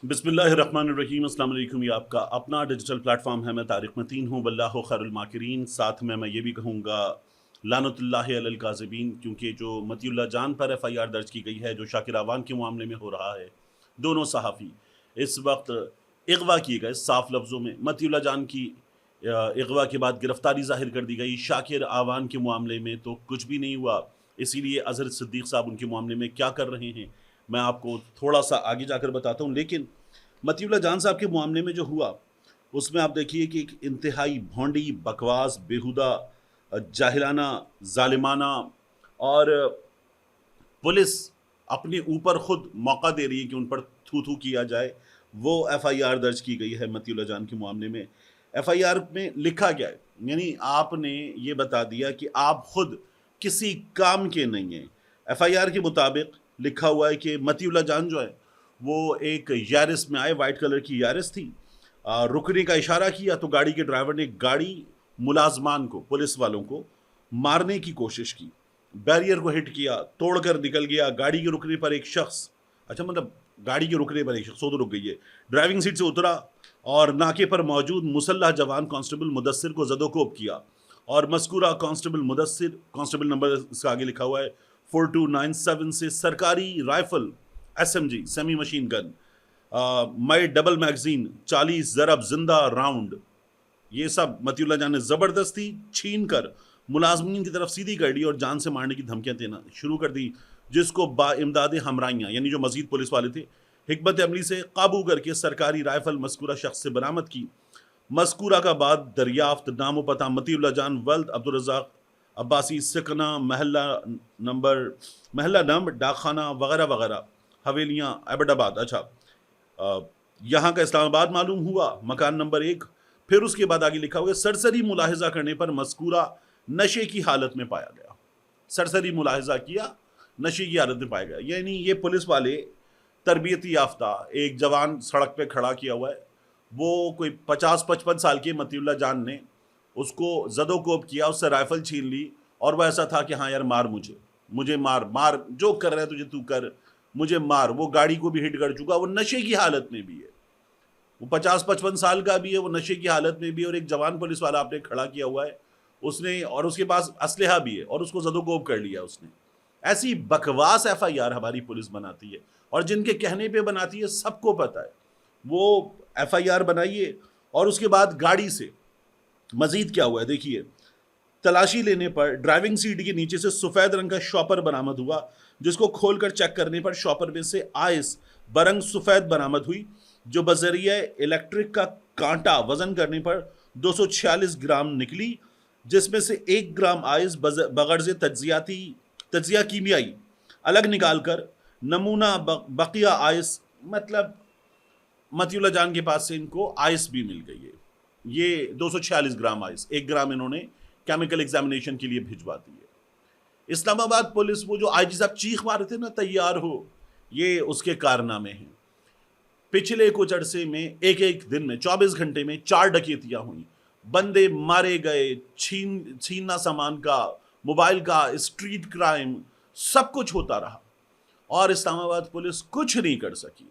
بسم اللہ الرحمن الرحیم۔ السلام علیکم۔ یہ آپ کا اپنا ڈیجیٹل پلیٹ فارم ہے۔ میں طارق متین ہوں۔ واللہ خیر الماکرین۔ ساتھ میں یہ بھی کہوں گا لعنت اللہ علی الکاذبین، کیونکہ جو مطیع اللہ جان پر ایف آئی آر درج کی گئی ہے، جو شاکر اعوان کے معاملے میں ہو رہا ہے، دونوں صحافی اس وقت اغوا کیے گئے۔ صاف لفظوں میں مطیع اللہ جان کی اغوا کے بعد گرفتاری ظاہر کر دی گئی۔ شاکر اعوان کے معاملے میں تو کچھ بھی نہیں ہوا، اسی لیے اظہر صدیق صاحب ان کے معاملے میں کیا کر رہے ہیں میں آپ کو تھوڑا سا آگے جا کر بتاتا ہوں۔ لیکن مطیع اللہ جان صاحب کے معاملے میں جو ہوا، اس میں آپ دیکھیے کہ ایک انتہائی بھونڈی، بکواس، بیہودہ، جاہلانہ، ظالمانہ، اور پولیس اپنے اوپر خود موقع دے رہی ہے کہ ان پر تھو تھو کیا جائے، وہ ایف آئی آر درج کی گئی ہے مطیع اللہ جان کے معاملے میں۔ ایف آئی آر میں لکھا گیا ہے، یعنی آپ نے یہ بتا دیا کہ آپ خود کسی کام کے نہیں ہیں۔ ایف آئی آر کے مطابق لکھا ہوا ہے کہ مطیع اللہ جان جو ہے وہ ایک یارس میں آئے، وائٹ کلر کی یارس تھی، رکنے کا اشارہ کیا تو گاڑی کے ڈرائیور نے گاڑی ملازمان کو، پولیس والوں کو مارنے کی کوشش کی، بیریئر کو ہٹ کیا، توڑ کر نکل گیا۔ گاڑی کے رکنے پر ایک شخص، اچھا مطلب گاڑی کے رکنے پر ایک شخص، وہ تو رک گئی ہے، ڈرائیونگ سیٹ سے اترا اور ناکے پر موجود مسلح جوان کانسٹیبل مدثر کو زد و کوب کیا، اور مذکورہ کانسٹیبل مدثر، کانسٹیبل نمبر اس کا آگے لکھا ہوا ہے 4297 سے سرکاری rifle S M G semi machine gun, مائی ڈبل میگزین 40 ضرب زندہ راؤنڈ، یہ سب مطیع اللہ جان نے زبردستی چھین کر ملازمین کی طرف سیدھی کر دی اور جان سے مارنے کی دھمکیاں دینا شروع کر دی، جس کو با امداد ہمراہیاں، یعنی جو مزید پولیس والے تھے، حکمت عملی سے قابو کر کے سرکاری رائفل مذکورہ شخص سے برآمد کی۔ مذکورہ کا بعد دریافت نام و پتہ مطیع اللہ جان ولد عبدالرزاق عباسی، سکنہ محلہ نمبر ڈاک خانہ وغیرہ وغیرہ، حویلیاں ایبٹ آباد، اچھا یہاں کا اسلام آباد معلوم ہوا، مکان نمبر 1۔ پھر اس کے بعد آگے لکھا ہوا سرسری ملاحظہ کرنے پر مذکورہ نشے کی حالت میں پایا گیا۔ سرسری ملاحظہ کیا، نشے کی حالت میں پایا گیا، یعنی یہ پولیس والے تربیتی یافتہ ایک جوان سڑک پہ کھڑا کیا ہوا ہے، وہ کوئی 50-55 سال کے مطیع اللہ جان نے اس کو زد و کوب کیا، اس سے رائفل چھین لی، اور وہ ایسا تھا کہ ہاں یار مار، مجھے مار، جو کر رہا ہے تجھے تو کر، مجھے مار۔ وہ گاڑی کو بھی ہٹ کر چکا، وہ نشے کی حالت میں بھی ہے، وہ 50-55 سال کا بھی ہے، وہ نشے کی حالت میں بھی، اور ایک جوان پولیس والا آپ نے کھڑا کیا ہوا ہے اس نے، اور اس کے پاس اسلحہ بھی ہے، اور اس کو زد و کوب کر لیا اس نے۔ ایسی بکواس ایف آئی آر ہماری پولیس بناتی ہے، اور جن کے کہنے پہ بناتی ہے سب کو پتہ ہے، وہ ایف آئی آر بنائیے۔ اور اس کے بعد گاڑی سے مزید کیا ہوا ہے دیکھیے، تلاشی لینے پر ڈرائیونگ سیٹ کے نیچے سے سفید رنگ کا شاپر برآمد ہوا، جس کو کھول کر چیک کرنے پر شاپر میں سے آئس برنگ سفید برآمد ہوئی، جو بذریعہ الیکٹرک کا کانٹا وزن کرنے پر 246 گرام نکلی، جس میں سے 1 گرام آئس بغرض تجزیہ کیمیائی الگ نکال کر نمونہ بقیہ آئس، مطلب مطیع اللہ جان کے پاس سے ان کو آئس بھی مل گئی ہے، یہ 246 گرام آئس، 1 گرام انہوں نے کیمیکل ایگزامینیشن کے لیے بھجوا دی ہے۔ اسلام آباد پولیس، وہ جو آئی جی صاحب چیخ مارے تھے نا تیار ہو، یہ اس کے کارنامے ہیں۔ پچھلے کچھ عرصے میں ایک دن میں 24 گھنٹے میں 4 ڈکیتیاں ہوئیں، بندے مارے گئے، چھیننا سامان کا، موبائل کا، اسٹریٹ کرائم، سب کچھ ہوتا رہا، اور اسلام آباد پولیس کچھ نہیں کر سکی۔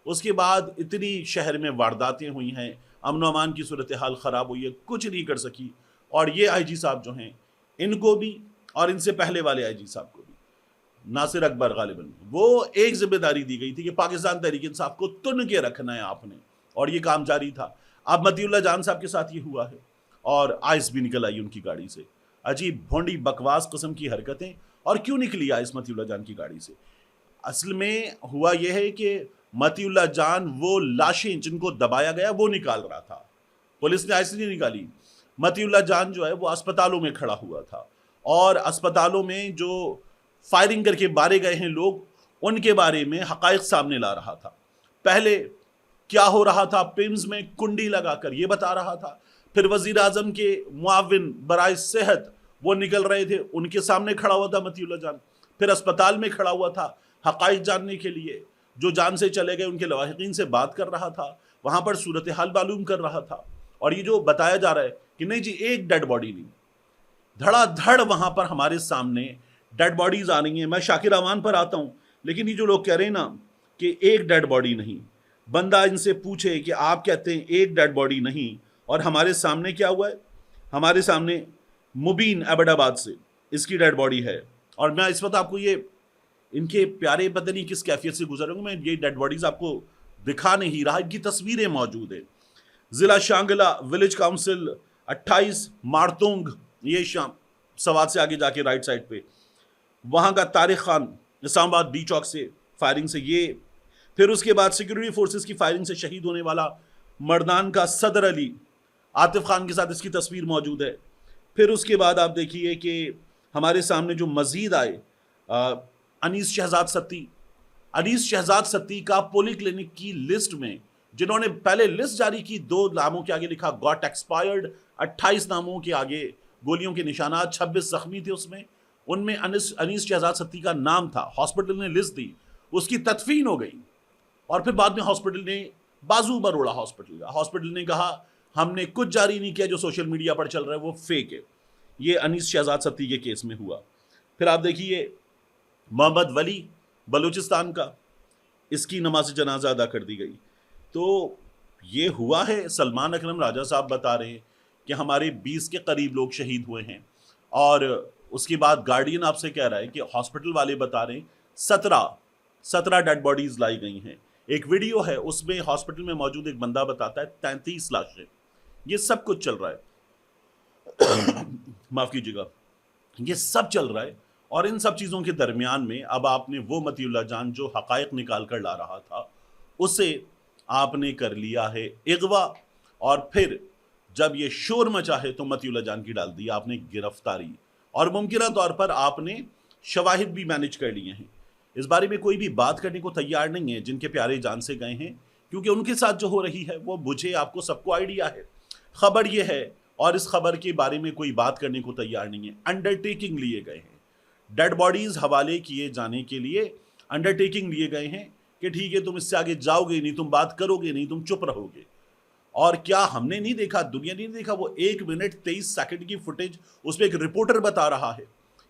اس کے بعد اتنی شہر میں وارداتیں ہوئی ہیں، امن و امان کی صورتحال خراب ہوئی ہے، کچھ نہیں کر سکی۔ اور یہ آئی جی صاحب جو ہیں، ان کو بھی اور ان سے پہلے والے آئی جی صاحب کو بھی، ناصر اکبر غالباً، وہ ایک ذمہ داری دی گئی تھی کہ پاکستان تحریک انصاف کو تن کے رکھنا ہے آپ نے، اور یہ کام جاری تھا۔ اب مطیع اللہ جان صاحب کے ساتھ یہ ہوا ہے، اور آئس بھی نکل آئی ان کی گاڑی سے۔ عجیب بھونڈی بکواس قسم کی حرکتیں۔ اور کیوں نکلی آئس مطیع اللہ جان کی گاڑی سے؟ اصل میں ہوا یہ ہے کہ مطیع اللہ جان وہ لاشیں جن کو دبایا گیا وہ نکال رہا تھا، پولیس نے آئس نہیں نکالی۔ مطیع اللہ جان جو ہے وہ اسپتالوں میں کھڑا ہوا تھا، اور اسپتالوں میں جو فائرنگ کر کے مارے گئے ہیں لوگ، ان کے بارے میں حقائق سامنے لا رہا تھا۔ پہلے کیا ہو رہا تھا، پیمز میں کنڈی لگا کر یہ بتا رہا تھا، پھر وزیر اعظم کے معاون برائے صحت وہ نکل رہے تھے، ان کے سامنے کھڑا ہوا تھا مطیع اللہ جان، پھر اسپتال میں کھڑا ہوا تھا حقائق جاننے کے لیے، جو جان سے چلے گئے ان کے لواحقین سے بات کر رہا تھا، وہاں پر صورتحال معلوم کر رہا تھا۔ اور یہ جو بتایا جا رہا ہے کہ نہیں جی ایک ڈیڈ باڈی نہیں، دھڑا دھڑ وہاں پر ہمارے سامنے ڈیڈ باڈیز آ رہی ہیں۔ میں شاکر اعوان پر آتا ہوں، لیکن یہ جو لوگ کہہ رہے ہیں نا کہ ایک ڈیڈ باڈی نہیں، بندہ ان سے پوچھے کہ آپ کہتے ہیں ایک ڈیڈ باڈی نہیں، اور ہمارے سامنے کیا ہوا ہے، ہمارے سامنے مبین ایبٹ آباد سے اس کی ڈیڈ باڈی ہے، اور میں اس وقت آپ کو یہ ان کے پیارے پتہ نہیں کس کیفیت سے گزر ہوں، میں یہ ڈیڈ باڈیز آپ کو دکھا نہیں رہا، ان کی تصویریں موجود ہیں۔ ضلع شانگلہ ولیج کاؤنسل 28 مارتونگ، یہ شام سوات سے آگے جا کے رائٹ سائڈ پہ، وہاں کا طارق خان اسلام آباد بی چوک سے فائرنگ سے یہ، پھر اس کے بعد سیکورٹی فورسز کی فائرنگ سے شہید ہونے والا مردان کا صدر علی، عاطف خان کے ساتھ اس کی تصویر موجود ہے۔ پھر اس کے بعد آپ دیکھیے کہ ہمارے سامنے جو مزید آئے، انیس شہزاد ستی کا پولی کلینک کی لسٹ میں جنہوں نے پہلے لسٹ جاری کی، 2 ناموں کے آگے لکھا گاٹ ایکسپائرڈ، 28 ناموں کے آگے گولیوں کے نشانات، 26 زخمی تھے اس میں، ان میں انیس شہزاد ستی کا نام تھا۔ ہاسپٹل نے لسٹ دی، اس کی تدفین ہو گئی، اور پھر بعد میں ہاسپٹل نے بازو بروڑا، ہاسپٹل نے کہا ہم نے کچھ جاری نہیں کیا، جو سوشل میڈیا پر چل رہا ہے وہ فیک ہے۔ یہ انیس شہزاد ستی کے کیس میں ہوا۔ پھر آپ دیکھیے محمد ولی بلوچستان کا، اس کی نماز جنازہ ادا کر دی گئی۔ تو یہ ہوا ہے۔ سلمان اکرم راجہ صاحب بتا رہے ہیں کہ ہمارے 20 کے قریب لوگ شہید ہوئے ہیں، اور اس کے بعد گارڈین آپ سے کہہ رہا ہے کہ ہاسپٹل والے بتا رہے ہیں 17 ڈیڈ باڈیز لائی گئی ہیں۔ ایک ویڈیو ہے، اس میں ہاسپٹل میں موجود ایک بندہ بتاتا ہے 33 لاشیں۔ یہ سب کچھ چل رہا ہے، معاف کیجیے گا، یہ سب چل رہا ہے، اور ان سب چیزوں کے درمیان میں اب آپ نے وہ متی اللہ جان جو حقائق نکال کر لا رہا تھا، اسے آپ نے کر لیا ہے اغوا، اور پھر جب یہ شور مچا ہے تو متی اللہ جان کی ڈال دی آپ نے گرفتاری، اور ممکنہ طور پر آپ نے شواہد بھی مینج کر لیے ہیں۔ اس بارے میں کوئی بھی بات کرنے کو تیار نہیں ہے جن کے پیارے جان سے گئے ہیں، کیونکہ ان کے ساتھ جو ہو رہی ہے وہ مجھے، آپ کو، سب کو آئیڈیا ہے۔ خبر یہ ہے، اور اس خبر کے بارے میں کوئی بات کرنے کو تیار نہیں ہے، انڈرٹیکنگ لیے گئے ہیں، ڈیڈ باڈیز حوالے کیے جانے کے لیے انڈرٹیکنگ لیے گئے ہیں کہ ٹھیک ہے تم اس سے آگے جاؤ گے نہیں، تم بات کرو گے نہیں، تم چپ رہو گے۔ اور کیا ہم نے نہیں دیکھا، دنیا نے نہیں دیکھا، وہ 1 منٹ 23 سیکنڈ کی فوٹیج، اس میں ایک رپورٹر بتا رہا ہے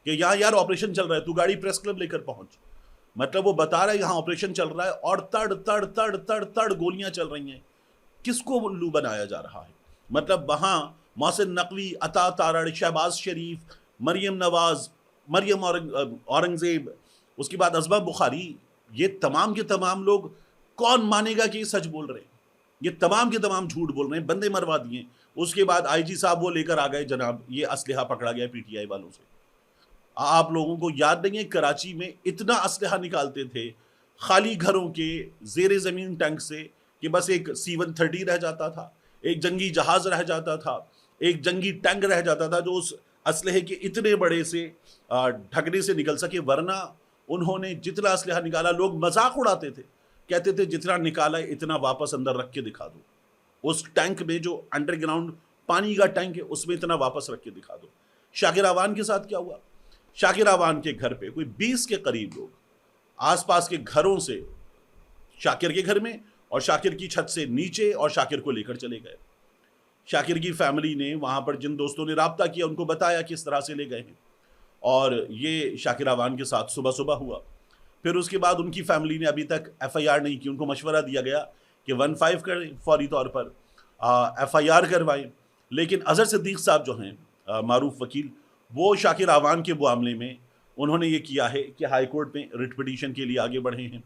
کہ یہاں یار آپریشن چل رہا ہے، تو گاڑی پریس کلب لے کر پہنچ، مطلب وہ بتا رہا ہے یہاں آپریشن چل رہا ہے، اور تڑ گولیاں چل رہی ہیں۔ کس کو الو بنایا جا رہا ہے؟ مطلب وہاں محسن نقوی، عطا تارڑ، شہباز شریف، مریم نواز، مریم اورنگزیب، اس کے بعد ازما بخاری، یہ تمام کے تمام لوگ، کون مانے گا کہ یہ سچ بول رہے ہیں؟ یہ تمام کے تمام جھوٹ بول رہے ہیں، بندے مروا دیے۔ اس کے بعد آئی جی صاحب وہ لے کر آ گئے، جناب یہ اسلحہ پکڑا گیا پی ٹی آئی والوں سے۔ آپ لوگوں کو یاد نہیں ہے کراچی میں اتنا اسلحہ نکالتے تھے خالی گھروں کے زیر زمین ٹینک سے، کہ بس ایک C-130 رہ جاتا تھا، ایک جنگی جہاز رہ جاتا تھا، ایک جنگی ٹینک رہ جاتا تھا جو اس اسلحے کے اتنے بڑے سے ڈھکنے سے نکل سکے، ورنہ انہوں نے جتنا اسلحہ نکالا لوگ مذاق اڑاتے تھے، کہتے تھے جتنا نکالا اتنا واپس اندر رکھ کے دکھا دو، اس ٹینک میں جو انڈر گراؤنڈ پانی کا ٹینک ہے اس میں اتنا واپس رکھ کے دکھا دو۔ شاکر اعوان کے ساتھ کیا ہوا؟ شاکر اعوان کے گھر پہ کوئی 20 کے قریب لوگ آس پاس کے گھروں سے شاکر کے گھر میں اور شاکر کی چھت سے نیچے، اور شاکر کو لے کر چلے گئے۔ شاکر کی فیملی نے وہاں پر جن دوستوں نے رابطہ کیا ان کو بتایا کس طرح سے لے گئے ہیں، اور یہ شاکر اعوان کے ساتھ صبح ہوا۔ پھر اس کے بعد ان کی فیملی نے ابھی تک FIR نہیں کی، ان کو مشورہ دیا گیا کہ 15 کریں، فوری طور پر FIR کروائیں، لیکن اظہر صدیق صاحب جو ہیں معروف وکیل، وہ شاکر اعوان کے معاملے میں انہوں نے یہ کیا ہے کہ ہائی کورٹ میں ریٹ پٹیشن کے لیے آگے بڑھے ہیں۔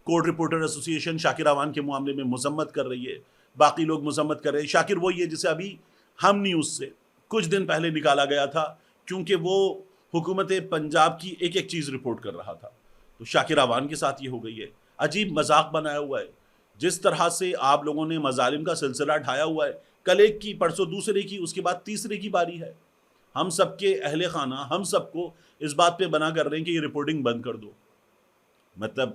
کورٹ رپورٹر ایسوسی ایشن شاکر اعوان کے معاملے میں مذمت کر رہی ہے، باقی لوگ مذمت کر رہے ہیں۔ شاکر وہی ہے جسے ابھی ہم نیوز سے کچھ دن پہلے نکالا گیا تھا، کیونکہ وہ حکومت پنجاب کی ایک ایک چیز رپورٹ کر رہا تھا۔ تو شاکر اعوان کے ساتھ یہ ہو گئی ہے، عجیب مذاق بنایا ہوا ہے۔ جس طرح سے آپ لوگوں نے مظالم کا سلسلہ ڈھایا ہوا ہے، کل ایک کی، پرسوں دوسرے کی، اس کے بعد تیسرے کی باری ہے۔ ہم سب کے اہل خانہ، ہم سب کو اس بات پہ بنا کر رہے ہیں کہ یہ رپورٹنگ بند کر دو۔ مطلب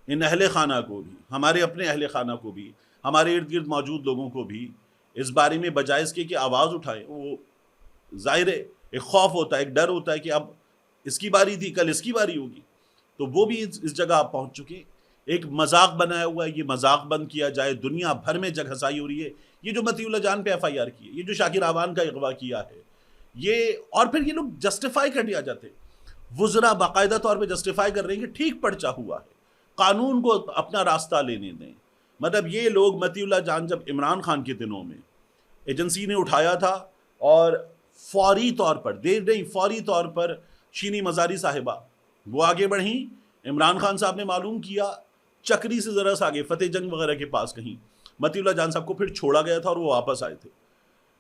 ان اہل خانہ کو بھی، ہمارے اپنے اہل خانہ کو بھی، ہمارے ارد گرد موجود لوگوں کو بھی اس بارے میں بجائے اس کے کہ آواز اٹھائیں، وہ ظاہر ہے ایک خوف ہوتا ہے، ایک ڈر ہوتا ہے کہ اب اس کی باری تھی، کل اس کی باری ہوگی، تو وہ بھی اس جگہ آپ پہنچ چکے۔ ایک مذاق بنایا ہوا ہے، یہ مذاق بند کیا جائے۔ دنیا بھر میں جگ ہنسائی ہو رہی ہے، یہ جو متی اللہ جان پہ FIR کی ہے، یہ جو شاکر اعوان کا اغوا کیا ہے، یہ، اور پھر یہ لوگ جسٹیفائی کر دیا جاتے ہیں، وزراء باقاعدہ طور پہ جسٹیفائی کر رہے ہیں کہ ٹھیک پرچہ ہوا ہے، قانون کو اپنا راستہ لینے دیں۔ مطلب یہ لوگ متی اللہ جان جب عمران خان کے دنوں میں ایجنسی نے اٹھایا تھا اور فوری طور پر دیر نہیں فوری طور پر شینی مزاری صاحبہ وہ آگے بڑھیں، عمران خان صاحب نے معلوم کیا چکری سے ذرا سا آگے فتح جنگ وغیرہ کے پاس کہیں متی اللہ جان صاحب کو پھر چھوڑا گیا تھا اور وہ واپس آئے تھے.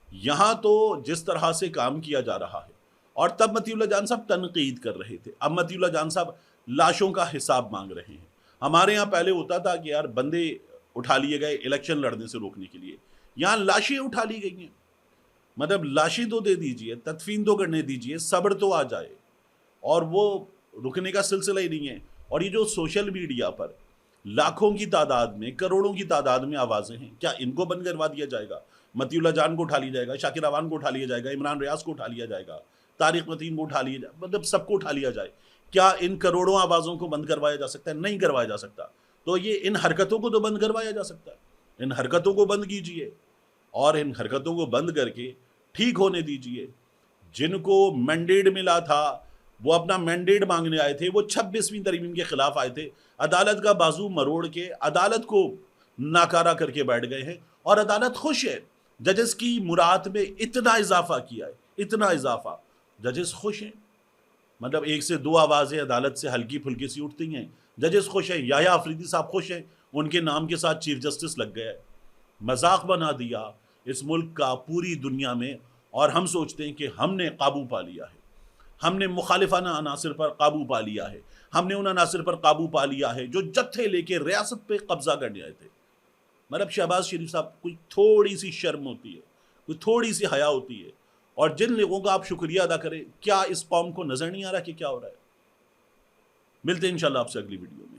یہاں تو جس طرح سے کام کیا جا رہا ہے، اور تب متی اللہ جان صاحب تنقید کر رہے تھے، اب متی اللہ جان صاحب لاشوں کا حساب مانگ رہے ہیں. ہمارے یہاں پہلے ہوتا تھا کہ یار بندے اٹھا لیے گئے الیکشن لڑنے سے روکنے کے لیے، یہاں لاشیں اٹھا لی گئی ہیں. مطلب لاشیں تو دے دیجئے، تدفین تو کرنے دیجئے، صبر تو آ جائے، اور وہ رکنے کا سلسلہ ہی نہیں ہے. اور یہ جو سوشل میڈیا پر لاکھوں کی تعداد میں کروڑوں کی تعداد میں آوازیں ہیں، کیا ان کو بند کروا دیا جائے گا؟ متی اللہ جان کو اٹھا لیا جائے گا، شاکر روان کو اٹھا لیا جائے گا، عمران ریاض کو اٹھا لیا جائے گا، طارق متین کو اٹھا لیا جائے، مطلب سب کو اٹھا لیا جائے، کیا ان کروڑوں آوازوں کو بند کروایا جا سکتا ہے؟ نہیں کروایا جا سکتا. تو یہ ان حرکتوں کو تو بند کروایا جا سکتا ہے، ان حرکتوں کو بند کیجئے اور ان حرکتوں کو بند کر کے ٹھیک ہونے دیجئے. جن کو مینڈیٹ ملا تھا وہ اپنا مینڈیٹ مانگنے آئے تھے، وہ 26ویں ترمیم کے خلاف آئے تھے، عدالت کا بازو مروڑ کے عدالت کو ناکارہ کر کے بیٹھ گئے ہیں، اور عدالت خوش ہے. ججز کی مراد میں اتنا اضافہ کیا ہے، اتنا اضافہ، ججز خوش ہیں. مطلب ایک سے دو آوازیں عدالت سے ہلکی پھلکی سی اٹھتی ہیں، ججز خوش ہیں. یحییٰ آفریدی صاحب خوش ہیں، ان کے نام کے ساتھ چیف جسٹس لگ گیا ہے. مذاق بنا دیا اس ملک کا پوری دنیا میں، اور ہم سوچتے ہیں کہ ہم نے قابو پا لیا ہے، ہم نے مخالفانہ عناصر پر قابو پا لیا ہے، ہم نے ان عناصر پر قابو پا لیا ہے جو جتھے لے کے ریاست پہ قبضہ کرنے آئے تھے. مطلب شہباز شریف صاحب کوئی تھوڑی سی شرم ہوتی ہے، کوئی تھوڑی سی حیا ہوتی ہے، اور جن لوگوں کا آپ شکریہ ادا کریں، کیا اس قوم کو نظر نہیں آ رہا کہ کیا ہو رہا ہے؟ ملتے ہیں انشاءاللہ آپ سے اگلی ویڈیو میں.